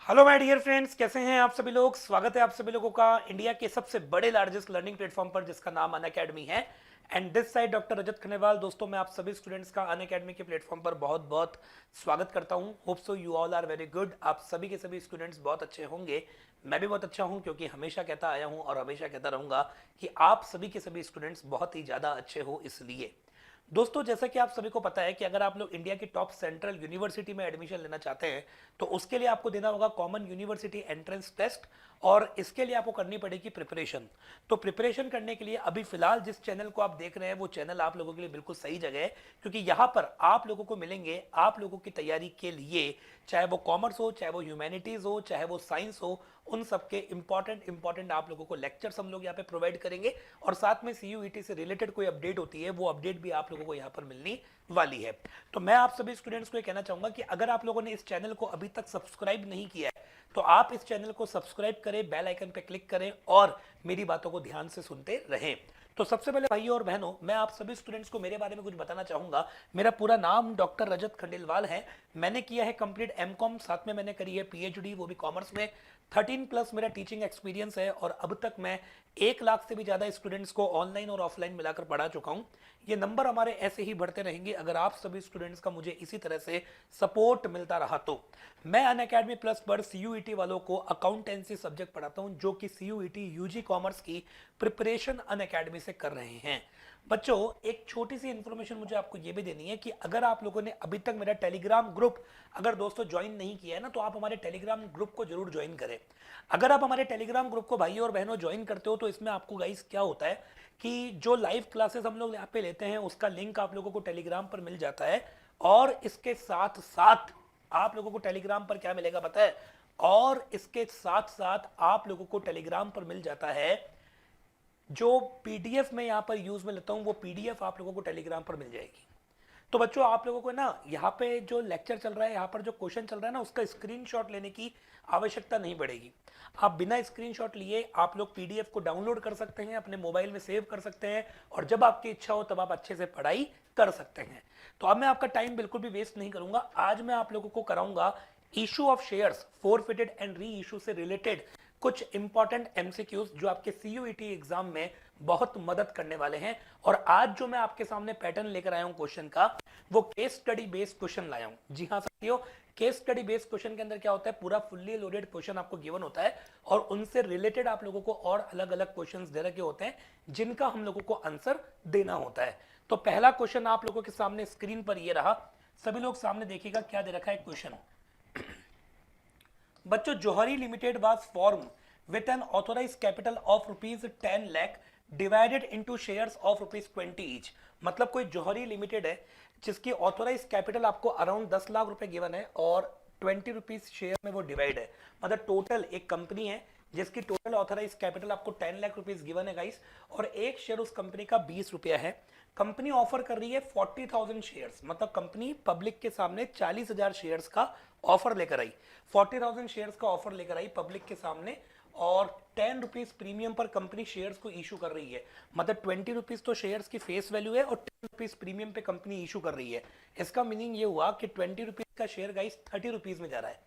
Hello my dear friends, कैसे हैं आप सभी लोग। स्वागत है आप सभी लोगों का इंडिया के सबसे बड़े लार्जेस्ट लर्निंग प्लेटफॉर्म पर जिसका नाम अनअकैडमी है। एंड दिस साइड डॉक्टर रजत खनेवाल। दोस्तों, मैं आप सभी स्टूडेंट्स का अनअकैडमी के प्लेटफॉर्म पर बहुत बहुत स्वागत करता हूं। Hope so you all are very good. आप सभी के सभी स्टूडेंट्स बहुत अच्छे होंगे। मैं भी बहुत अच्छा हूं, क्योंकि हमेशा कहता आया हूं और हमेशा कहता रहूंगा कि आप सभी के सभी स्टूडेंट्स बहुत ही ज़्यादा अच्छे हो। इसलिए दोस्तों, जैसा कि आप सभी को पता है कि अगर आप लोग इंडिया की टॉप सेंट्रल यूनिवर्सिटी में एडमिशन लेना चाहते हैं तो उसके लिए आपको देना होगा कॉमन यूनिवर्सिटी एंट्रेंस टेस्ट, और इसके लिए आपको करनी पड़ेगी प्रिपरेशन। तो प्रिपरेशन करने के लिए अभी फिलहाल जिस चैनल को आप देख रहे हैं वो चैनल आप लोगों के लिए बिल्कुल सही जगह है, क्योंकि यहाँ पर आप लोगों को मिलेंगे आप लोगों की तैयारी के लिए, चाहे वो कॉमर्स हो, चाहे वो ह्यूमैनिटीज हो, चाहे वो साइंस हो, उन सबके इंपॉर्टेंट आप लोगों को लेक्चर्स हम लोग यहाँ पे प्रोवाइड करेंगे। और साथ में सीयूईटी से रिलेटेड कोई अपडेट होती है वो अपडेट भी आप लोगों को यहाँ पर मिलनी वाली है। तो मैं आप सभी स्टूडेंट्स को ये कहना चाहूंगा कि अगर आप लोगों ने इस चैनल को अभी तक सब्सक्राइब नहीं किया है तो आप इस चैनल को सब्सक्राइब करें, बेल आइकन पे क्लिक करें और मेरी बातों को ध्यान से सुनते रहें। तो सबसे पहले भाइयों और बहनों, मैं आप सभी स्टूडेंट्स को मेरे बारे में कुछ बताना चाहूंगा। मेरा पूरा नाम डॉक्टर रजत खंडेलवाल है। मैंने किया है कंप्लीट एमकॉम, साथ में मैंने करी है पीएचडी, वो भी कॉमर्स में। 13+ मेरा टीचिंग एक्सपीरियंस है और अब तक मैं 1 लाख से भी ज़्यादा स्टूडेंट्स को ऑनलाइन और ऑफलाइन मिलाकर पढ़ा चुका हूँ। ये नंबर हमारे ऐसे ही बढ़ते रहेंगे अगर आप सभी स्टूडेंट्स का मुझे इसी तरह से सपोर्ट मिलता रहा तो। मैं अनअकैडमी प्लस पर सीयूईटी वालों को अकाउंटेंसी सब्जेक्ट पढ़ाता हूँ, जो कि सीयूईटी यूजी कॉमर्स की प्रिपरेशन अनअकैडमी से कर रहे हैं। बच्चों, एक छोटी सी इंफॉर्मेशन मुझे आपको ये भी देनी है कि अगर आप लोगों ने अभी तक मेरा टेलीग्राम ग्रुप अगर दोस्तों ज्वाइन नहीं किया है ना, तो आप हमारे टेलीग्राम ग्रुप को जरूर ज्वाइन करें। अगर आप हमारे टेलीग्राम ग्रुप को भाइयों और बहनों ज्वाइन करते हो तो इसमें आपको गाइस क्या होता है कि जो लाइव क्लासेस हम लोग यहाँ पे लेते हैं उसका लिंक आप लोगों को टेलीग्राम पर मिल जाता है। और इसके साथ साथ आप लोगों को टेलीग्राम पर क्या मिलेगा पता है? और इसके साथ साथ आप लोगों को टेलीग्राम पर मिल जाता है जो पीडीएफ में यहाँ पर यूज में लेता हूँ, वो पीडीएफ आप लोगों को टेलीग्राम पर मिल जाएगी। तो बच्चों, आप लोगों को ना यहाँ पे जो लेक्चर चल रहा है, यहाँ पर जो क्वेश्चन चल रहा है ना, उसका स्क्रीनशॉट लेने की आवश्यकता नहीं पड़ेगी। आप बिना स्क्रीनशॉट लिए आप लोग पीडीएफ को डाउनलोड कर सकते हैं, अपने मोबाइल में सेव कर सकते हैं, और जब आपकी इच्छा हो तब आप अच्छे से पढ़ाई कर सकते हैं। तो अब मैं आपका टाइम बिल्कुल भी वेस्ट नहीं करूंगा। आज मैं आप लोगों को कराऊंगा issue of shares forfeited and re issue से रिलेटेड कुछ इंपॉर्टेंट एमसीक्यूज जो आपके सीयूईटी एग्जाम में बहुत मदद करने वाले हैं। और आज जो मैं आपके सामने पैटर्न लेकर आया हूं क्वेश्चन का, वो केस स्टडी बेस्ड क्वेश्चन लाया हूं। जी हाँ साथियों, केस स्टडी बेस्ड क्वेश्चन के अंदर क्या होता है, पूरा फुल्ली लोडेड क्वेश्चन आपको गिवन होता है और उनसे रिलेटेड आप लोगों को और अलग अलग क्वेश्चंस दे रखे होते हैं जिनका हम लोगों को आंसर देना होता है। तो पहला क्वेश्चन आप लोगों के सामने स्क्रीन पर ये रहा। सभी लोग सामने देखिएगा क्या दे रखा है क्वेश्चन। बच्चों, Johri limited was form with an authorized capital of rupees 10 lakh divided into shares of rupees 20 each। मतलब कोई जोहरी लिमिटेड है जिसकी ऑथोराइज कैपिटल आपको अराउंड 10 लाख रुपए गिवन है और 20 रुपीज शेयर में वो डिवाइड है। मतलब टोटल एक कंपनी है जिसकी टोटल ऑथराइज कैपिटल आपको 10 लाख रुपीज गिवन है गाइस, और एक शेयर उस कंपनी का 20 रुपया है। कंपनी ऑफर कर रही है 40,000 शेयर्स, मतलब कंपनी पब्लिक के सामने 40,000 शेयर्स का ऑफर लेकर आई। 40,000 शेयर्स का ऑफर लेकर आई पब्लिक के सामने, और 10 रुपीज प्रीमियम पर कंपनी शेयर्स को इशू कर रही है। मतलब 20 रुपीज तो शेयर्स की फेस वैल्यू है और 10 रुपीज प्रीमियम पे कंपनी इशू कर रही है। इसका मीनिंग ये हुआ कि 20 रुपीज का शेयर गाइस 30 रुपीज में जा रहा है।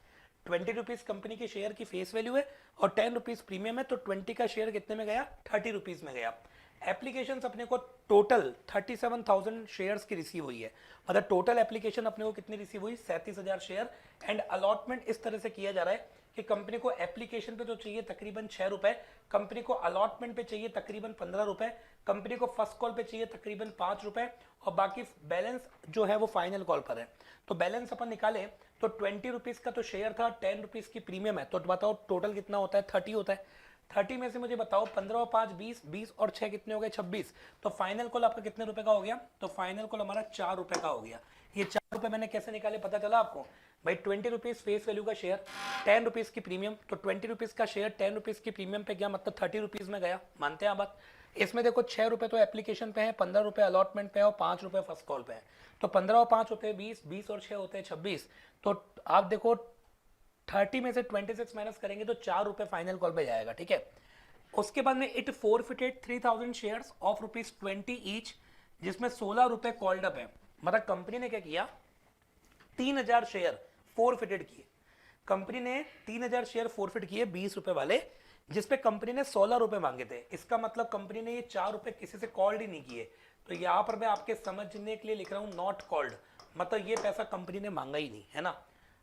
20 रुपीज कंपनी के शेयर की फेस वैल्यू है और 10 रुपीज प्रीमियम है, तो 20 का शेयर कितने में गया? 30 रुपीज में गया। एप्लीकेशन अपने को टोटल 37,000 शेयर्स की रिसीव हुई है। मतलब टोटल एप्लीकेशन अपने को कितनी रिसीव हुई? 37,000 शेयर। एंड अलॉटमेंट इस तरह से किया जा रहा है कि कंपनी को एप्लीकेशन पे तो चाहिए तकरीबन 6 रुपए, कंपनी को अलॉटमेंट पे चाहिए तकरीबन 15 रुपए, कंपनी को फर्स्ट कॉल पे चाहिए तकरीबन 5 रुपए, और बाकी बैलेंस जो है वो फाइनल कॉल पर है। तो बैलेंस अपन निकाले तो 20 रुपीज का तो शेयर था, 10 रुपीज की प्रीमियम है, तो बताओ टोटल कितना होता है? 30 होता है। 30 में से मुझे बताओ 15 और 5 20, 20 और 6 कितने हो गए? 26। तो फाइनल कॉल आपका कितने रुपए का हो गया? तो फाइनल कॉल हमारा 4 रुपए का हो गया। ये 4 रुपए मैंने कैसे निकाले पता चला आपको? भाई 20 रुपीज फेस वैल्यू का शेयर, 10 रुपीज की प्रीमियम, तो 20 रुपीज का शेयर 10 रुपीज की प्रीमियम पे गया, मतलब 30 रुपीज में गया। मानते हैं आप बात? इसमें देखो 6 रुपए तो एप्लीकेशन पे है, 15 रुपए अलॉटमेंट पे है और 5 रुपए फर्स्ट कॉल पे है। तो 15 और 5 होते हैं 20, 20 और 6 होते हैं 26। तो आप देखो 30 में से 26 माइनस करेंगे तो 4 रुपए फाइनल कॉल पे जाएगा। ठीक है। उसके बाद में it forfeited 3,000 shares of rupees 20 each, जिसमें 16 रुपए कॉल्ड अप है। मतलब कंपनी ने क्या किया? 3,000 शेयर फोरफिटेड किए। कंपनी ने 3000 शेयर फोरफिट किए 20 रुपए वाले, जिसपे कंपनी ने 16 रुपए मांगे थे। इसका मतलब कंपनी ने ये 4 रुपए किसी से कॉल्ड ही नहीं किए। तो यहाँ पर मैं आपके समझने के लिए लिख रहा हूँ नॉट कॉल्ड, मतलब ये पैसा कंपनी ने मांगा ही नहीं, है ना।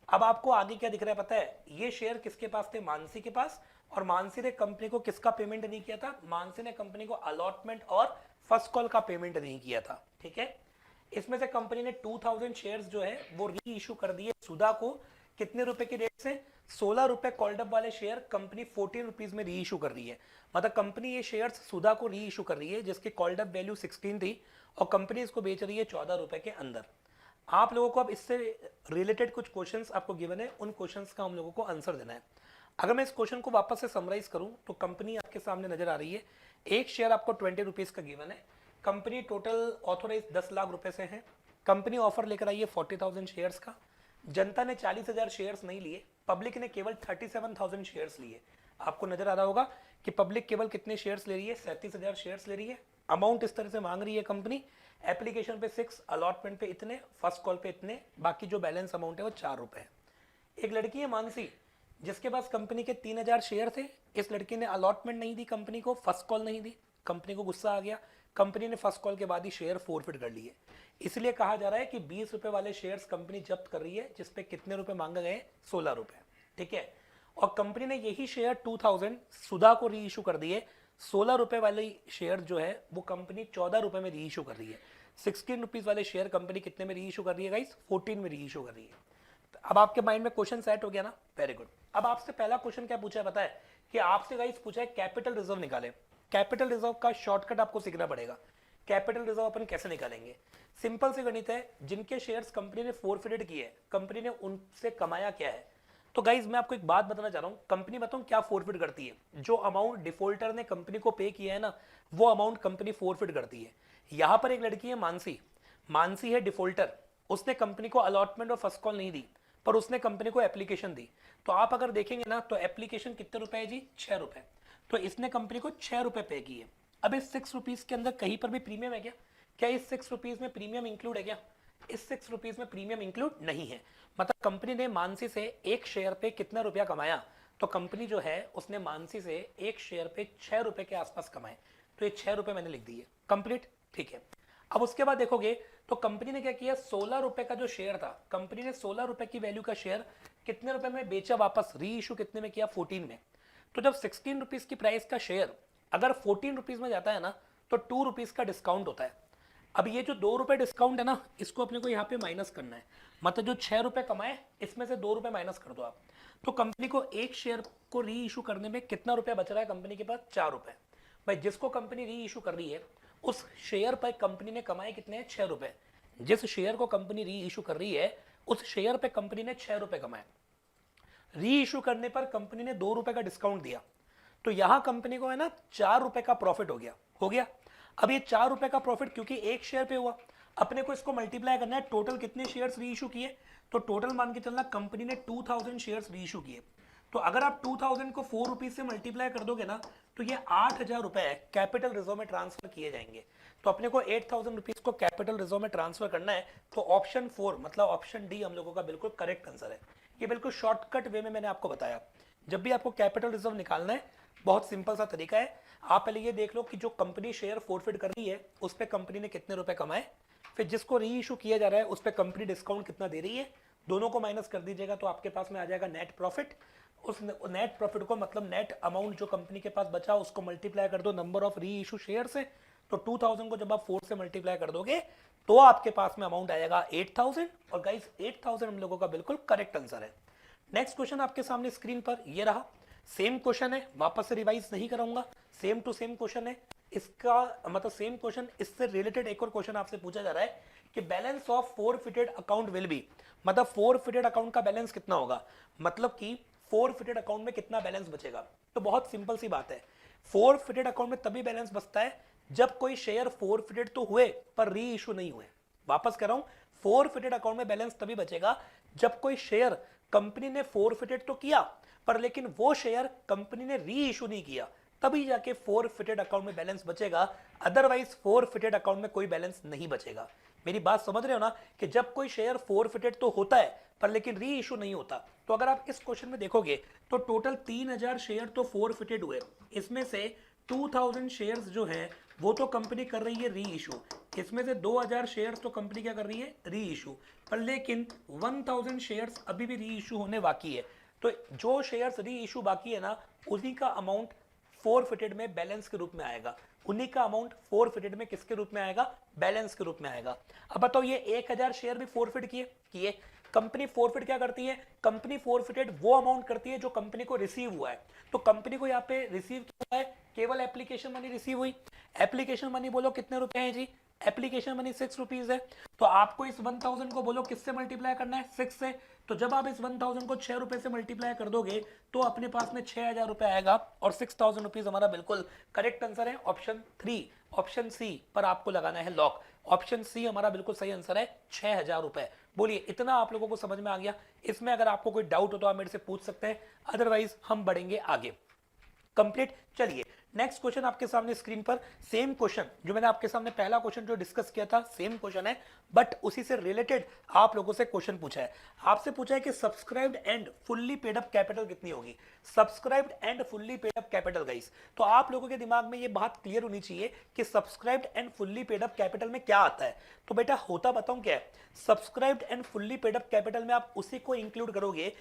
अब आपको आगे क्या दिख रहा है पता है, ये शेयर किसके पास थे, मानसी के पास। और मानसी ने कंपनी को किसका पेमेंट नहीं किया था, मानसी ने कंपनी को अलॉटमेंट और फर्स्ट कॉल का पेमेंट नहीं किया था, ठीक है। इसमें से कंपनी ने 2000 शेयर्स जो है वो री इशू कर दिए सुधा को, कितने रुपए की रेट से, 16 रुपए कॉल्डअप वाले शेयर कंपनी 14 रुपीज में री इशू कर रही है। मतलब कंपनी ये शेयर्स सुधा को री इशू कर रही है जिसकी कॉल्डअप वैल्यू 16 थी और कंपनी इसको बेच रही है 14 रुपए के अंदर। आप लोगों को अब इससे रिलेटेड कुछ क्वेश्चंस आपको गिवन है, उन क्वेश्चंस का हम लोगों को आंसर देना है। अगर मैं इस क्वेश्चन को वापस से समराइज करूं तो कंपनी आपके सामने नजर आ रही है, एक शेयर आपको 20 रुपीज का गिवन है। कंपनी टोटल ऑथोराइज 10 लाख रुपए से है। कंपनी ऑफर लेकर आई है 40,000 शेयर्स का। जनता ने 40,000 शेयर्स नहीं लिए, पब्लिक ने केवल 37,000 शेयर्स लिए। आपको नजर आ रहा होगा कि पब्लिक केवल कितने शेयर्स ले रही है, 37,000 शेयर्स ले रही है। अमाउंट इस तरह से मांग रही है कंपनी, एप्लीकेशन पे 6, अलॉटमेंट पे इतने, फर्स्ट कॉल पे इतने, बाकी जो बैलेंस अमाउंट है वो 4 रुपए है। एक लड़की है मानसी, जिसके पास कंपनी के 3000 शेयर थे। इस लड़की ने अलॉटमेंट नहीं दी कंपनी को, फर्स्ट कॉल नहीं दी। कंपनी को गुस्सा आ गया, कंपनी ने फर्स्ट कॉल के बाद ही शेयर फोरफिट कर लिए। इसलिए कहा जा रहा है कि 20 रुपए वाले शेयर्स कंपनी जब्त कर रही है, जिसपे कितने रुपए मांगे गए, 16 रुपए, ठीक है। और कंपनी ने यही शेयर 2000 सुधा को री इशू कर दिए। 16 रुपए वाले शेयर जो है वो कंपनी 14 रुपए में री इशू कर रही है। 16 रुपीज वाले शेयर कंपनी कितने में री इशू कर रही है गाइस, 14 में री इशू कर रही है। अब आपके माइंड में क्वेश्चन सेट हो गया ना, वेरी गुड। अब आपसे पहला क्वेश्चन क्या पूछा है पता है, कि आपसे गाइस पूछा है कैपिटल रिजर्व निकाले। कैपिटल रिजर्व का शॉर्टकट आपको सीखना पड़ेगा। कैपिटल रिजर्व अपन कैसे निकालेंगे, सिंपल सी गणित है, जिनके शेयर्स कंपनी ने फोरफिटेड किए, कंपनी ने उनसे कमाया क्या है। तो गाइज मैं आपको एक बात बताना चाह रहा हूं, कंपनी बताऊं क्या फोरफिट करती है, जो अमाउंट डिफॉल्टर ने कंपनी को पे किया है ना, वो अमाउंट कंपनी फोरफिट करती है। यहां पर एक लड़की है मानसी, मानसी है डिफॉल्टर, उसने कंपनी को अलॉटमेंट और फर्स्ट कॉल नहीं दी, पर उसने कंपनी को एप्लीकेशन दी। तो आप अगर देखेंगे ना तो एप्लीकेशन कितने रुपए है जी, 6 रुपए। तो इसने कंपनी को 6 रुपए पे किए। अब इस 6 रुपीज के अंदर कहीं पर भी प्रीमियम है क्या, क्या इस 6 रुपीज में प्रीमियम इंक्लूड है क्या, इस 6 रुपीज में प्रीमियम इंक्लूड नहीं है। मतलब कंपनी ने मानसी से एक शेयर पे कितना रुपया कमाया, तो कंपनी जो है उसने मानसी से एक शेयर पे 6 रुपए के आसपास कमाए। तो ये 6 रुपए मैंने लिख दिए, कंप्लीट, ठीक है। अब उसके बाद देखोगे तो कंपनी ने क्या किया, 16 रुपए का जो शेयर था, कंपनी ने 16 रुपए की वैल्यू का शेयर कितने रुपए में बेचा वापस, री इशू कितने में किया, 14 में। तो जब 16 रुपीज की प्राइस का शेयर अगर 14 रुपीज में जाता है ना, तो 2 रुपीज का डिस्काउंट होता है। अब ये जो 2 रुपए डिस्काउंट है ना, इसको अपने को यहाँ पे माइनस करना है। मतलब जो 6 रुपए कमाए इसमें से 2 रुपए माइनस कर दो आप। तो कंपनी को एक शेयर को री इशू करने में कितना रुपया बच रहा है कंपनी के पास, 4 रुपए। भाई जिसको कंपनी री इशू कर रही है उस शेयर पर कंपनी ने कमाए कितने हैं, 6 रुपए। जिस शेयर को कंपनी री इशू कर रही है उस शेयर पे कंपनी ने 6 रुपए कमाए। री इशू करने पर कंपनी ने 2 रुपए का डिस्काउंट दिया, तो यहां कंपनी को है ना 4 रुपए का प्रॉफिट हो गया। अब ये 4 रुपए का प्रॉफिट क्योंकि एक शेयर पे हुआ, अपने को इसको मल्टीप्लाई करना है, टोटल कितने शेयर्स री इशू किए, तो टोटल मान के चलना कंपनी ने 2000 शेयर्स री इशू किए। तो अगर आप 2000 को 4 रुपीज से मल्टीप्लाई कर दोगे ना, तो ये 8,000 रुपए कैपिटल रिजर्व में ट्रांसफर किए जाएंगे। तो अपने को 8,000 रुपीज को कैपिटल रिजर्व में ट्रांसफर करना है। तो ऑप्शन 4 मतलब ऑप्शन डी हम लोगों का बिल्कुल करेक्ट आंसर है। ये बिल्कुल शॉर्टकट वे में मैंने आपको बताया। जब भी आपको कैपिटल रिजर्व निकालना है, बहुत सिंपल सा तरीका है, आप पहले ये देख लो कि जो कंपनी शेयर फोरफिट कर रही है उस पर कंपनी ने कितने रुपए कमाए, फिर जिसको री इशू किया जा रहा है उस पर कंपनी डिस्काउंट कितना दे रही है, दोनों को माइनस कर दीजिएगा तो आपके पास में आ जाएगा नेट प्रॉफिट। उस नेट प्रॉफिट को मतलब नेट अमाउंट जो कंपनी के पास बचा उसको मल्टीप्लाई कर दो नंबर ऑफ री इशू शेयर से। तो 2000 को जब आप 4 से मल्टीप्लाई कर दोगे तो आपके पास में अमाउंट आएगा 8000। और गाइस 8000 हम लोगों का बिल्कुल करेक्ट आंसर है। नेक्स्ट क्वेश्चन आपके सामने स्क्रीन पर ये रहा, सेम क्वेश्चन है, वापस से रिवाइज नहीं कराऊंगा, सेम टू सेम क्वेश्चन है। इसका मतलब सेम क्वेश्चन, इससे रिलेटेड एक और क्वेश्चन आपसे पूछा जा रहा है कि balance of forfeited account will be, मतलब फोरफिटेड अकाउंट का बैलेंस कितना होगा, मतलब कि फोरफिटेड अकाउंट में कितना बैलेंस बचेगा। तो बहुत सिंपल सी बात है, फोरफिटेड अकाउंट में तभी बैलेंस बचता है जब कोई शेयर फोरफिटेड तो हुए पर री इशू नहीं हुए। वापस कह रहा हूं, फोरफिटेड अकाउंट में बैलेंस तभी बचेगा जब कोई शेयर कंपनी ने फोरफिटेड तो किया पर लेकिन वो शेयर कंपनी ने री इशू नहीं किया, तभी जाके फोरफिटेड अकाउंट में बैलेंस बचेगा। अदरवाइज फोरफिटेड अकाउंट में कोई बैलेंस नहीं बचेगा। मेरी बात समझ रहे हो ना कि जब कोई शेयर फोरफिटेड तो होता है पर लेकिन री इशू नहीं होता। तो अगर आप इस क्वेश्चन में देखोगे तो टोटल 3000 शेयर तो फोरफिटेड हुए, इसमें से 2000 शेयर्स जो है वो तो कंपनी कर रही है री इशू, इसमें से 2000 शेयर्स तो कंपनी क्या कर रही है री इशू, पर लेकिन 1000 शेयर्स अभी भी री इशू होने बाकी है। तो जो शेयर्स री इशू बाकी है ना उसी का अमाउंट फोरफिटेड में बैलेंस के रूप में आएगा, उन्हीं का अमाउंट फोरफिटेड में किसके रूप में आएगा, बैलेंस के रूप में आएगा। अब बताओ ये 1000 शेयर भी फोरफिट किए। कंपनी फोरफिट क्या करती है, कंपनी फोरफिटेड वो अमाउंट करती है जो कंपनी को रिसीव हुआ है। तो कंपनी को यहाँ पे रिसीव क्या हुआ है, केवल एप्लीकेशन मनी रिसीव हुई। एप्लीकेशन मनी बोलो कितने रुपए हैं जी, एप्लीकेशन मनी 6 रुपीज है। तो आपको इस 1000 को बोलो किससे मल्टीप्लाई करना है, 6 से। तो जब आप इस 1000 को 6 रुपए से मल्टीप्लाई कर दोगे तो अपने पास में 6000 रुपए आएगा और 6000 रुपीज हमारा बिल्कुल करेक्ट आंसर है ऑप्शन 3। ऑप्शन सी पर आपको लगाना है लॉक, ऑप्शन सी हमारा बिल्कुल सही आंसर है 6000 रुपए। बोलिए इतना आप लोगों को समझ में आ गया। इसमें अगर आपको कोई डाउट हो तो आप मेरे से पूछ सकते हैं, अदरवाइज हम बढ़ेंगे आगे। कंप्लीट। चलिए नेक्स्ट क्वेश्चन आपके सामने स्क्रीन पर, सेम क्वेश्चन जो मैंने आपके सामने पहला क्वेश्चन जो डिस्कस किया था सेम क्वेश्चन है, बट उसी से रिलेटेड आप लोगों से क्वेश्चन पूछा है। आपसे पूछा है कि subscribed and fully paid up capital कितनी होगी, subscribed and fully paid up capital guys. तो आप लोगों के दिमाग में ये बात क्लियर होनी चाहिए कि subscribed and fully paid up capital में क्या आता है। तो बेटा होता बताऊं क्या है, subscribed and fully paid up capital में आप उसी को इंक्लूड करोगे,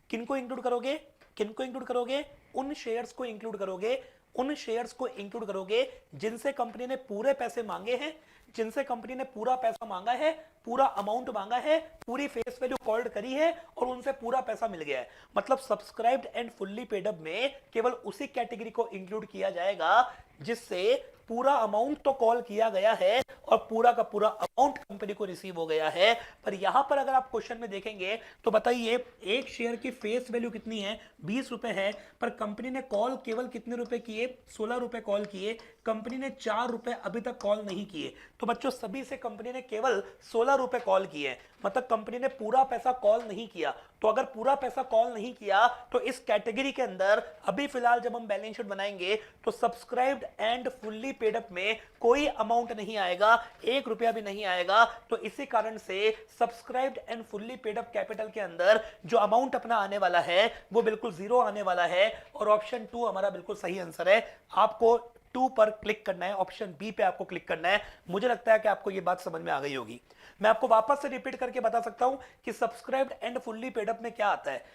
किनको इंक्लूड करोगे, किनको इंक्लूड करोगे, उन शेयर्स को इंक्लूड करोगे, उन शेयर्स को इंक्लूड करोगे जिनसे कंपनी ने पूरे पैसे मांगे हैं, जिनसे कंपनी ने पूरा पैसा मांगा है, पूरा अमाउंट मांगा है, पूरी फेस वैल्यू कॉल्ड करी है और उनसे पूरा पैसा मिल गया है। मतलब subscribed and fully paid up में केवल उसी कैटेगरी को इंक्लूड किया जाएगा जिससे पूरा अमाउंट तो कॉल किया गया है और पूरा का पूरा अमाउंट कंपनी को रिसीव हो गया है। पर यहां पर अगर आप क्वेश्चन में देखेंगे तो बताइए एक शेयर की फेस वैल्यू कितनी है, 20 रुपए है, पर कंपनी ने कॉल केवल कितने रुपए किए, 16 रुपए कॉल किए, कंपनी ने 4 रुपए अभी तक कॉल नहीं किए। तो बच्चों सभी से कंपनी ने केवल 16 रुपए कॉल किए, मतलब कंपनी ने पूरा पैसा कॉल नहीं किया। तो अगर पूरा पैसा कॉल नहीं किया तो इस कैटेगरी के अंदर अभी फिलहाल जब हम बैलेंस शीट बनाएंगे तो subscribed and fully paid up में कोई अमाउंट नहीं आएगा, 1 रुपया भी नहीं आएगा। तो इसी कारण से subscribed and fully paid up capital के अंदर जो अमाउंट अपना आने वाला है वो बिल्कुल जीरो आने वाला है और ऑप्शन 2 हमारा बिल्कुल सही आंसर है। आपको 2 पर क्लिक करना है, ऑप्शन बी पे आपको क्लिक करना है। मुझे लगता है कि आपको ये बात समझ में आ गई होगी। मैं आपको वापस से रिपीट करके बता सकता हूं कि subscribed and fully paid up में क्या आता है।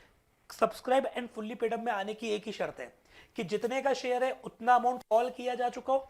Subscribe and fully paid up में आने की एक ही शर्त है कि जितने का शेयर है उतना अमाउंट कॉल किया जा चुका हो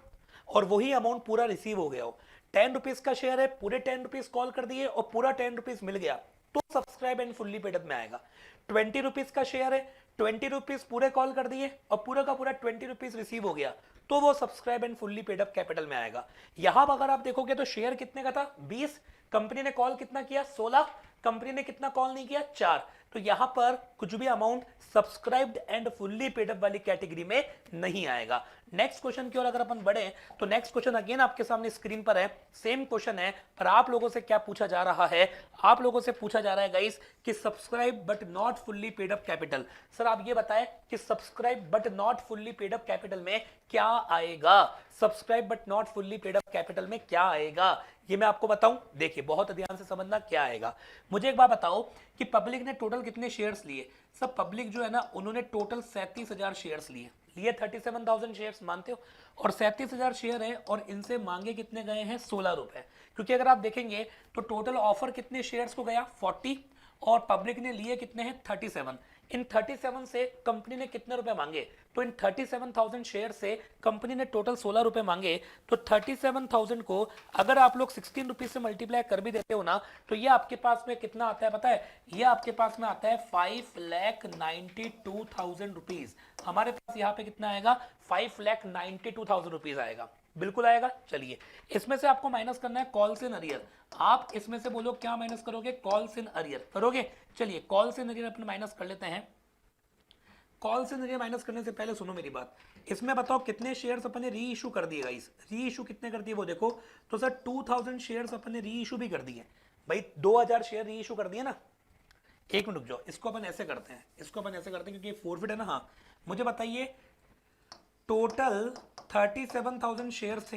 और वही अमाउंट पूरा रिसीव हो गया हो। 10 रुपीज का शेयर है, पूरे 10 रुपीज कॉल कर दिए और पूरा 10 रुपीज मिल गया तो subscribe and fully paid up में आएगा। 20 रुपीज का शेयर है, 20 रुपीज पूरे कॉल कर दिए और पूरा का पूरा 20 रुपीज रिसीव हो गया तो वो subscribe and fully paid up capital में आएगा। यहां अगर आप देखोगे तो शेयर कितने का था, 20, कंपनी ने कॉल कितना किया, 16, कंपनी ने कितना कॉल नहीं किया, 4। तो यहां पर कुछ भी amount subscribed and fully paid up वाली कैटेगरी में नहीं आएगा। नेक्स्ट क्वेश्चन की ओर अगर अपन बढ़े तो नेक्स्ट क्वेश्चन अगेन आपके सामने स्क्रीन पर है, सेम क्वेश्चन है, पर आप लोगों से क्या पूछा जा रहा है, आप लोगों से पूछा जा रहा है गाइस कि subscribe but not fully paid up capital. Sir आप ये बताएं कि subscribe but not fully paid up capital में क्या आएगा, subscribe but not fully paid up capital में क्या आएगा, ये मैं आपको बताऊं। देखिए बहुत ध्यान से समझना क्या आएगा। मुझे एक बात बताओ कि पब्लिक ने टोटल कितने शेयर्स लिए। सब पब्लिक जो है ना उन्होंने टोटल 37,000 शेयर्स लिए 37,000 शेयर्स मानते हो, और 37,000 शेयर है और इनसे मांगे कितने गए हैं, 16 रुपए। क्योंकि अगर आप देखेंगे तो टोटल ऑफर कितने शेयर्स को गया, 40, और पब्लिक ने लिए कितने हैं, 37। इन 37 से कंपनी ने कितने रुपए मांगे, तो इन 37,000 शेयर से कंपनी ने टोटल 16 रुपए मांगे। तो 37,000 को अगर आप लोग 16 रुपीज से मल्टीप्लाई कर भी देते हो ना तो ये आपके पास में कितना आता है पता है, ये आपके पास में आता है 5,92,000 रुपीज। हमारे पास यहाँ पे कितना आएगा, 5,92,000 रुपीज आएगा, बिल्कुल आएगा। चलिए इसमें से आपको माइनस करना है कॉल्स इन अरियर। आप इसमें से बोलो क्या माइनस करोगे, कॉल्स इन अरियर करोगे। चलिए calls in arrear upon minus कर लेते हैं। कॉल्स इन अरियर माइनस करने से पहले सुनो मेरी बात, इसमें बताओ कितने शेयर्स अपन ने री इशू कर दिए गाइस, री इशू कितने कर दिए वो देखो। तो सर 2000 शेयर्स अपन ने री इशू भी कर दिए भाई, 2000 शेयर री इशू कर दिए ना। एक मिनट रुक जाओ, इसको अपन ऐसे करते हैं, इसको अपन ऐसे करते हैं क्योंकि फोरफिट है ना। हाँ मुझे बताइए टोटल 37,000 शेयर थे,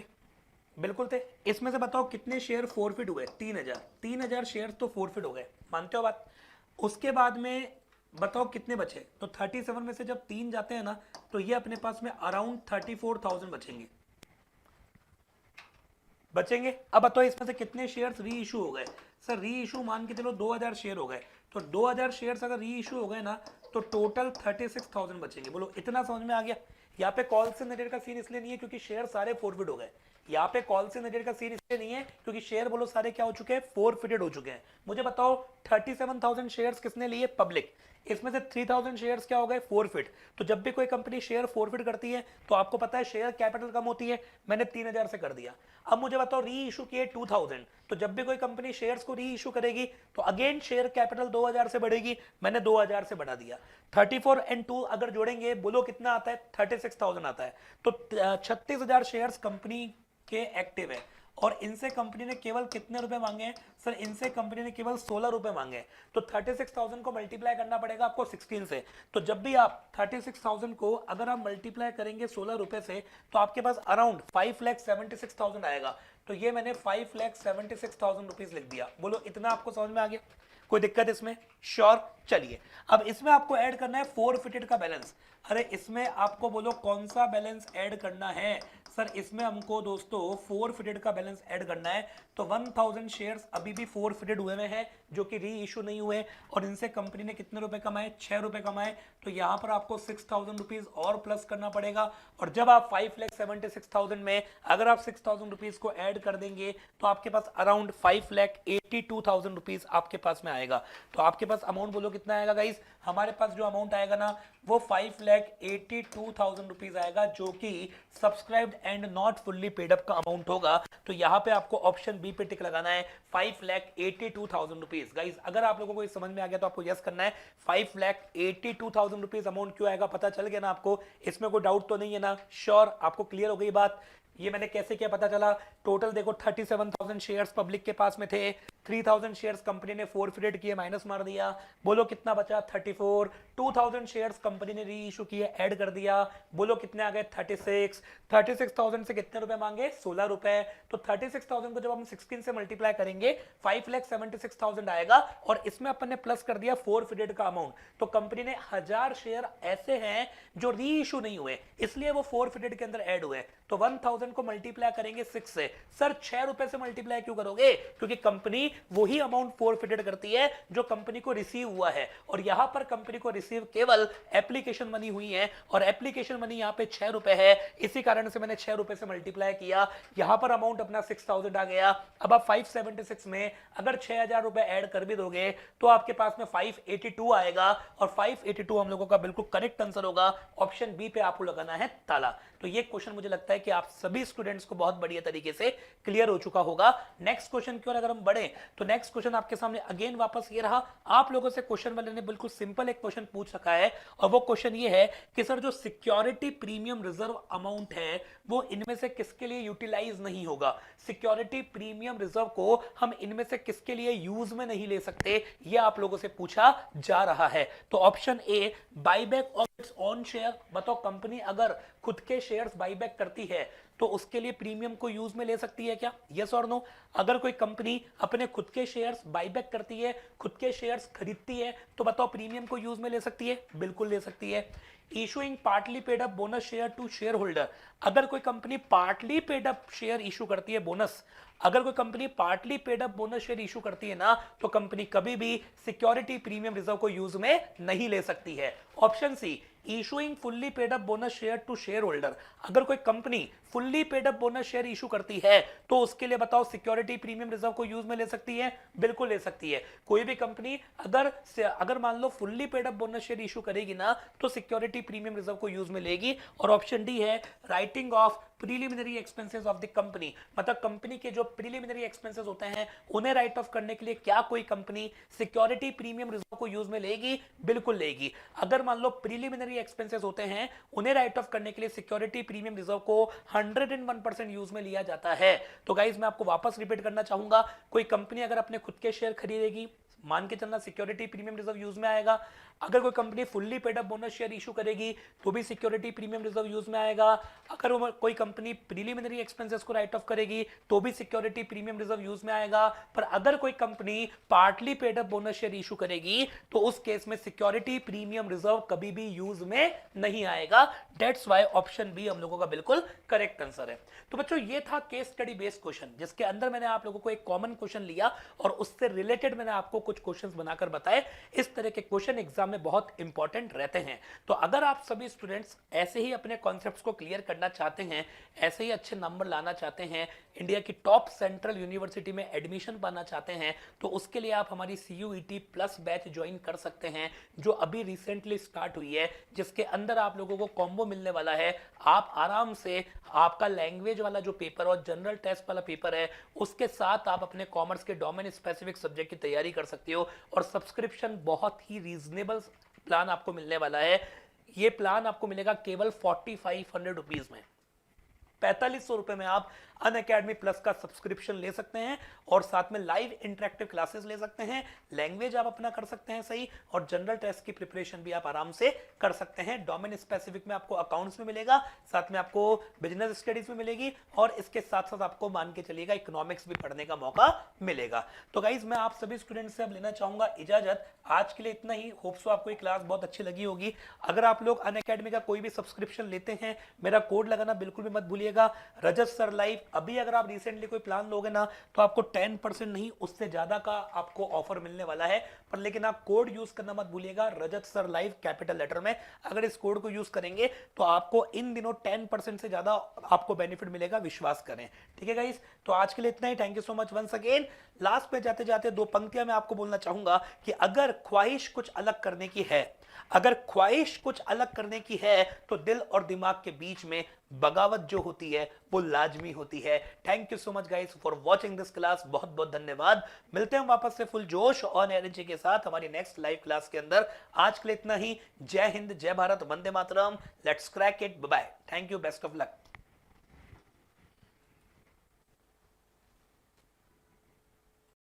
बिल्कुल थे। इसमें से बताओ कितने शेयर फोरफिट हुए? 3000। 3000 शेयर तो फोरफिट हो गए, मानते हो बात? उसके बाद में बताओ कितने बचे? तो 37 में से जब 3 जाते हैं ना, तो ये अपने पास में अराउंड 34,000 बचेंगे। अब बताओ इसमें से कितने शेयर्स री इशू हो गए? सर री इशू मान के चलो 2000 शेयर हो गए, तो 2000 शेयर्स अगर री इशू हो गए ना, तो टोटल 36,000 बचेंगे। बोलो इतना समझ में आ गया? यहाँ पे कॉल से नेटेड का सीन इसलिए नहीं है क्योंकि शेयर सारे फोरफिट हो गए। यहाँ पे कॉल से नेटेड का सीन इसलिए नहीं है क्योंकि शेयर बोलो सारे क्या हो चुके हैं? फोरफिटेड हो चुके हैं। मुझे बताओ 37,000 शेयर्स किसने लिए? पब्लिक। इसमें से 3000 शेयर्स क्या हो गए? फोरफिट। तो जब भी कोई कंपनी शेयर फोरफिट करती है तो आपको पता है शेयर कैपिटल कम होती है, मैंने 3000 से कर दिया। अब मुझे बताओ री इशू किए 2000, तो जब भी कोई कंपनी शेयर्स को री इशू करेगी तो अगेन शेयर कैपिटल 2000 से बढ़ेगी, मैंने 2000 से बढ़ा दिया। 34 एंड 2 अगर जोड़ेंगे बोलो कितना आता है? 36,000 आता है। तो 36,000 शेयर्स कंपनी के एक्टिव है और इनसे कंपनी ने केवल कितने रुपए मांगे हैं? सर इनसे कंपनी ने केवल 16 रुपए मांगे हैं। तो 36,000 को मल्टीप्लाई करना पड़ेगा आपको 16 से। तो जब भी आप 36,000 को अगर आप मल्टीप्लाई करेंगे 16 रुपए से, तो आपके पास अराउंड 5,76,000 आएगा। तो ये मैंने 5,76,000 रुपीज लिख दिया। बोलो इतना आपको समझ में आ गया? कोई दिक्कत इसमें? श्योर। चलिए अब इसमें आपको ऐड करना है फोरफिटेड का बैलेंस। अरे इसमें आपको बोलो कौन सा बैलेंस ऐड करना है? सर इसमें हमको दोस्तों फोरफिटेड का बैलेंस ऐड करना है। तो 1000 शेयर्स अभी भी फोरफिटेड हुए में है जो कि री इशू नहीं हुए, और इनसे कंपनी ने कितने रुपए कमाए? 6 रुपए कमाए। तो यहां पर आपको 6,000 रुपीज और प्लस करना पड़ेगा। और जब आप 5,76,000 में अगर आप 6,000 रुपीज को ऐड कर देंगे तो आपके पास अराउंड 5,82,000 रुपीज आपके पास में आएगा। तो आपके पास अमाउंट बोलो कितना आएगा गाइस? हमारे पास जो अमाउंट आएगा ना वो 5,82,000 रुपीज आएगा, जो कि subscribed and not fully paid up का अमाउंट होगा। तो यहाँ पे आपको ऑप्शन बी पे टिक लगाना है, 5,82,000 रुपीज। गाइस अगर आप लोगों को समझ में आ गया तो आपको यस करना है। 5,82,000 रुपीज अमाउंट क्यों आएगा पता चल गया ना आपको? इसमें कोई डाउट तो नहीं है ना? श्योर आपको क्लियर हो गई बात? ये मैंने कैसे किया पता चला? टोटल देखो 37,000 शेयर्स पब्लिक के पास में थे, 3,000 शेयर्स कंपनी ने फोरफिटेड किए, माइनस मार दिया। बोलो कितना बचा? 34। 2,000 शेयर्स कंपनी ने री इशू किए, ऐड कर दिया। बोलो कितने आ गए? 36। 36,000 से कितने रुपए मांगे? 16 रुपए। तो 36,000 को जब हम 16 से मल्टीप्लाई करेंगे 5,76,000 आएगा, और इसमें अपन ने प्लस कर दिया फोरफिटेड का अमाउंट। तो कंपनी ने 1000 शेयर ऐसे हैं जो री इशू नहीं हुए, इसलिए वो फोरफिटेड के अंदर ऐड हुए। तो 1000 को मल्टीप्लाई करेंगे 6 से। सर 6 रुपए से मल्टीप्लाई क्यों करोगे? क्योंकि कंपनी वही अमाउंट फोरफिटेड करती है जो कंपनी को रिसीव हुआ है, और यहां पर कंपनी को रिसीव केवल एप्लीकेशन मनी हुई है, और एप्लीकेशन मनी यहां पे 6 रुपए है। इसी कारण से मैंने 6 रुपए से मल्टीप्लाई किया। यहां पर अमाउंट अपना 6,000 आ गया। अब आप 576 में अगर 6,000 रुपए ऐड कर भी दोगे तो आपके पास में 582 आएगा, और 582 हम लोगों का बिल्कुल करेक्ट आंसर होगा। ऑप्शन बी पे आपको लगाना है ताला। तो ये क्वेश्चन मुझे लगता है कि आप सभी स्टूडेंट्स को बहुत बढ़िया तरीके से क्लियर हो चुका होगा। नेक्स्ट क्वेश्चन की ओर अगर हम बढ़े तो नेक्स्ट क्वेश्चन आपके सामने अगेन वापस ये रहा। आप लोगों से क्वेश्चन वाले ने बिल्कुल सिंपल एक क्वेश्चन पूछ रखा है, और वो क्वेश्चन ये है कि सर जो सिक्योरिटी प्रीमियम रिजर्व अमाउंट है वो इनमें से किसके लिए यूटिलाइज नहीं होगा? सिक्योरिटी प्रीमियम रिजर्व को हम इनमें से किसके लिए यूज में नहीं ले सकते, ये आप लोगों से पूछा जा रहा है। तो option A buyback of its own share. बताओ कंपनी अगर खुद के शेयर्स बाईबैक करती है तो उसके लिए प्रीमियम को यूज में ले सकती है क्या? यस और नो? अगर कोई कंपनी अपने खुद के शेयर्स बाईबैक करती है, खुद के शेयर्स खरीदती है, तो बताओ प्रीमियम को यूज में ले सकती है? बिल्कुल ले सकती है। Issuing partly paid up bonus share to shareholder. अगर कोई company partly paid up share issue करती है बोनस, अगर कोई company partly paid up bonus share issue करती है ना, तो कंपनी कभी भी सिक्योरिटी प्रीमियम रिजर्व को यूज में नहीं ले सकती है। Option C issuing fully paid up bonus share to shareholder. अगर कोई company fully paid up bonus share issue करती है तो उसके लिए बताओ सिक्योरिटी प्रीमियम रिजर्व को यूज में ले सकती है? बिल्कुल ले सकती है। कोई भी कंपनी अगर मान लो fully paid up bonus share issue करेगी ना तो सिक्योरिटी प्रीमियम रिजर्व को यूज में लेगी। और ऑप्शन डी है writing off preliminary expenses of the company. मतलब कंपनी के जो प्रीलिमिनरी एक्सपेंसेस होते हैं उन्हें राइट ऑफ करने के लिए क्या कोई कंपनी सिक्योरिटी प्रीमियम रिजर्व को यूज में लेगी? बिल्कुल लेगी। अगर मान लो प्रीलिमिनरी एक्सपेंसेस होते हैं उन्हें राइट ऑफ करने के लिए सिक्योरिटी प्रीमियम रिजर्व को 101% यूज में लिया जाता है। तो गाइज मैं आपको वापस रिपीट करना चाहूंगा, कोई कंपनी अगर अपने खुद के शेयर खरीदेगी, मान के चलना सिक्योरिटी प्रीमियम रिजर्व यूज में आएगा। अगर कोई company fully paid up bonus share issue करेगी तो भी सिक्योरिटी प्रीमियम रिजर्व यूज में आएगा। अगर वो कोई कंपनी प्रीलिमिनरी एक्सपेंसेस को राइट ऑफ करेगी तो भी सिक्योरिटी प्रीमियम रिजर्व यूज में आएगा। पर अगर कोई company partly paid up bonus share issue करेगी तो उस केस में सिक्योरिटी प्रीमियम रिजर्व कभी भी यूज में नहीं आएगा। दैट्स व्हाई ऑप्शन बी हम लोगों का बिल्कुल करेक्ट आंसर है। तो बच्चों ये था केस स्टडी बेस्ड क्वेश्चन, जिसके अंदर मैंने आप लोगों को एक कॉमन क्वेश्चन लिया और उससे रिलेटेड मैंने आपको कुछ क्वेश्चंस बनाकर बताए। इस तरह के क्वेश्चन एग्जाम में बहुत इंपॉर्टेंट रहते हैं। तो अगर आप सभी स्टूडेंट्स ऐसे ही अपने कॉन्सेप्ट्स को क्लियर करना चाहते हैं, ऐसे ही अच्छे नंबर लाना चाहते हैं, इंडिया की टॉप सेंट्रल यूनिवर्सिटी में एडमिशन पाना चाहते हैं, तो उसके लिए आप हमारी CUET प्लस बैच ज्वाइन कर सकते हैं, जो अभी रिसेंटली स्टार्ट हुई है, जिसके अंदर आप लोगों को कॉम्बो मिलने वाला है। आप आराम से आपका लैंग्वेज वाला जो पेपर और जनरल टेस्ट वाला पेपर है, उसके साथ आप अपने कॉमर्स के डोमेन स्पेसिफिक सब्जेक्ट की तैयारी कर सकते हो। और सब्सक्रिप्शन बहुत ही रीजनेबल प्लान आपको मिलने वाला है। ये प्लान आपको मिलेगा केवल 4500 रुपीज में। 4500 रुपए में आप अनअकैडमी प्लस का सब्सक्रिप्शन ले सकते हैं और साथ में लाइव इंटरेक्टिव क्लासेस ले सकते हैं, लैंग्वेज आप अपना कर सकते हैं सही, और जनरल टेस्ट की प्रिपरेशन भी आप आराम से कर सकते हैं। डोमेन स्पेसिफिक में आपको अकाउंट्स में मिलेगा, साथ में आपको बिजनेस स्टडीज में मिलेगी, और इसके साथ साथ आपको मान के चलिएगा इकोनॉमिक्स भी पढ़ने का मौका मिलेगा। तो गाइज मैं आप सभी स्टूडेंट्स से अब लेना चाहूंगा इजाजत। आज के लिए इतना ही। होप सो आपको ये क्लास बहुत अच्छी लगी होगी। अगर आप लोग अनअकैडमी का कोई भी सब्सक्रिप्शन लेते हैं, मेरा कोड लगाना बिल्कुल भी मत भूलिएगा, रजत सर लाइव। अभी अगर आप रिसेंटली कोई प्लान लोगे ना तो आपको 10% नहीं, उससे ज्यादा का आपको ऑफर मिलने वाला है। पर लेकिन आप कोड यूज करना मत भूलिएगा, रजत सर लाइव कैपिटल लेटर में। अगर इस कोड को यूज करेंगे तो आपको इन दिनों 10% से ज्यादा आपको बेनिफिट मिलेगा, विश्वास करें। ठीक है गाइस, तो आज के लिए इतना ही। Thank you so much once again. Last पे जाते जाते दो पंक्तियां मैं आपको बोलना चाहूंगा कि अगर ख्वाहिश कुछ अलग करने की है, अगर ख्वाहिश कुछ अलग करने की है तो दिल और दिमाग के बीच में बगावत जो होती है वो लाजमी होती है। Thank you so much guys for watching this class. बहुत बहुत धन्यवाद। मिलते हैं वापस से फुल जोश और एनर्जी के साथ हमारी नेक्स्ट लाइव क्लास के अंदर। आज के लिए इतना ही। जय हिंद, जय भारत, वंदे मातरम। Let's crack it. Bye bye. Thank you, best of luck.